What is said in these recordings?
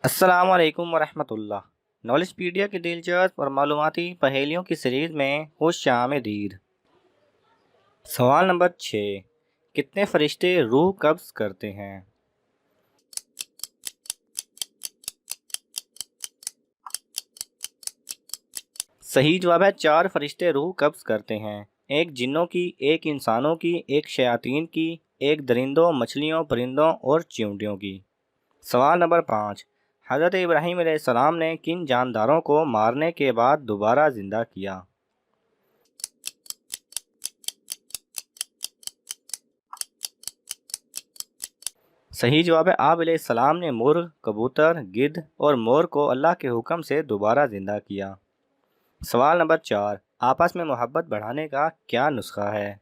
السلام علیکم ورحمۃ اللہ۔ نالج پیڈیا کی دلچسپ اور معلوماتی پہیلیوں کی سیریز میں خوش آمدید۔ سوال نمبر 6، کتنے فرشتے روح قبض کرتے ہیں؟ صحیح جواب ہے 4 فرشتے روح قبض کرتے ہیں، ایک جنوں کی، ایک انسانوں کی، ایک شیاطین کی، ایک درندوں، مچھلیوں، پرندوں اور چیونٹیوں کی۔ سوال نمبر 5، حضرت ابراہیم علیہ السلام نے کن جانداروں کو مارنے کے بعد دوبارہ زندہ کیا؟ صحیح جواب ہے آب علیہ السلام نے مرغ، کبوتر، گدھ اور مور کو اللہ کے حکم سے دوبارہ زندہ کیا۔ سوال نمبر 4، آپس میں محبت بڑھانے کا کیا نسخہ ہے؟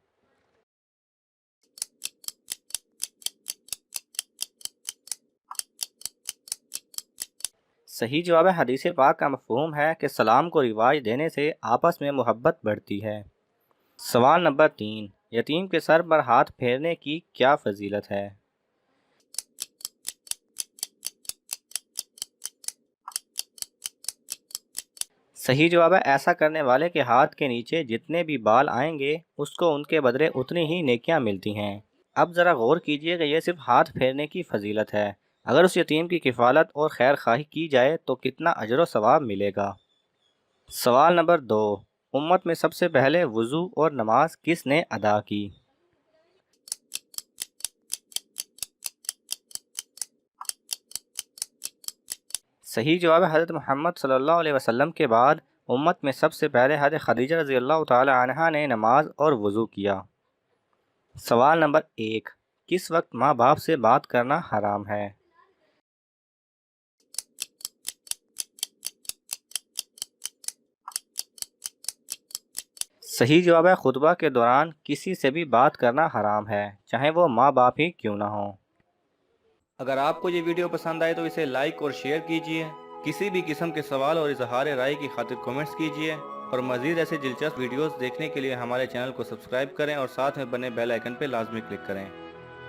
صحیح جواب ہے حدیث پاک کا مفہوم ہے کہ سلام کو رواج دینے سے آپس میں محبت بڑھتی ہے۔ سوال نمبر 3، یتیم کے سر پر ہاتھ پھیرنے کی کیا فضیلت ہے؟ صحیح جواب ہے ایسا کرنے والے کے ہاتھ کے نیچے جتنے بھی بال آئیں گے اس کو ان کے بدلے اتنی ہی نیکیاں ملتی ہیں۔ اب ذرا غور کیجئے کہ یہ صرف ہاتھ پھیرنے کی فضیلت ہے، اگر اس یتیم کی کفالت اور خیر خواہی کی جائے تو کتنا اجر و ثواب ملے گا۔ سوال نمبر 2، امت میں سب سے پہلے وضو اور نماز کس نے ادا کی؟ صحیح جواب ہے حضرت محمد صلی اللہ علیہ وسلم کے بعد امت میں سب سے پہلے حضرت خدیجہ رضی اللہ تعالی عنہا نے نماز اور وضو کیا۔ سوال نمبر 1، کس وقت ماں باپ سے بات کرنا حرام ہے؟ صحیح جواب ہے خطبہ کے دوران کسی سے بھی بات کرنا حرام ہے، چاہے وہ ماں باپ ہی کیوں نہ ہوں۔ اگر آپ کو یہ ویڈیو پسند آئے تو اسے لائک اور شیئر کیجئے، کسی بھی قسم کے سوال اور اظہار رائے کی خاطر کومنٹس کیجئے، اور مزید ایسے دلچسپ ویڈیوز دیکھنے کے لیے ہمارے چینل کو سبسکرائب کریں اور ساتھ میں بنے بیل آئیکن پہ لازمی کلک کریں۔